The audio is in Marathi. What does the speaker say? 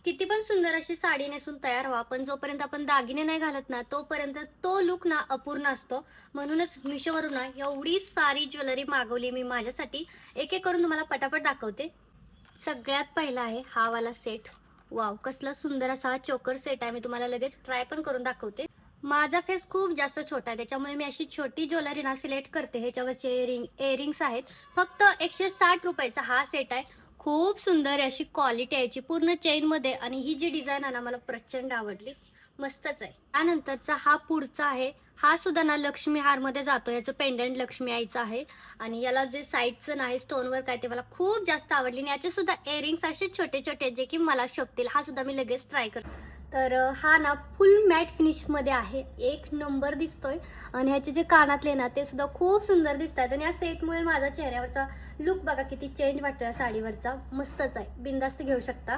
किती पण सुंदर अशी साडी नेसून तयार व्हा, पण जोपर्यंत आपण दागिने नाही घालत ना, तोपर्यंत तो लुक ना अपूर्ण असतो. म्हणूनच मिशोवरून ना एवढी सारी ज्वेलरी मागवली मी माझ्यासाठी. एक-एक करून तुम्हाला पटापट दाखवते. सगळ्यात पहिला आहे हा वाला सेट. वॉव! कसला सुंदर असा हा चोकर सेट आहे. मी तुम्हाला लगेच ट्राय पण करून दाखवते. माझा फेस खूप जास्त छोटा आहे, त्याच्यामुळे मी अशी छोटी ज्वेलरी ना सिलेक्ट करते. ह्याच्यावरचे इयरिंग्स आहेत. फक्त ₹160 चा हा सेट आहे. खूप सुंदर आहे अशी क्वालिटी आहे याची, पूर्ण चेनमध्ये, आणि ही जी डिझाइन आहे ना मला प्रचंड आवडली. मस्तच आहे. त्यानंतरचा हा पुढचा आहे. हा सुद्धा ना लक्ष्मी हारमध्ये जातो. याचं पेंडंट लक्ष्मी आईचं आहे आणि याला जे साईडचं नाही स्टोन वर्क आहे ते मला खूप जास्त आवडली आणि याचे सुद्धा इयरिंग्स असे छोटे-छोटे जे की मला शोभतील. हा सुद्धा मी लगेच ट्राय करते. तर हा ना फुल मॅट फिनिशमध्ये आहे. एक नंबर दिसतोय आणि ह्याचे जे कानातले ना ते सुद्धा खूप सुंदर दिसतात आणि या सेटमुळे माझा चेहऱ्यावरचा लुक बघा किती चेंज वाटतो या साडीवरचा. मस्तच आहे. बिनधास्त घेऊ शकता.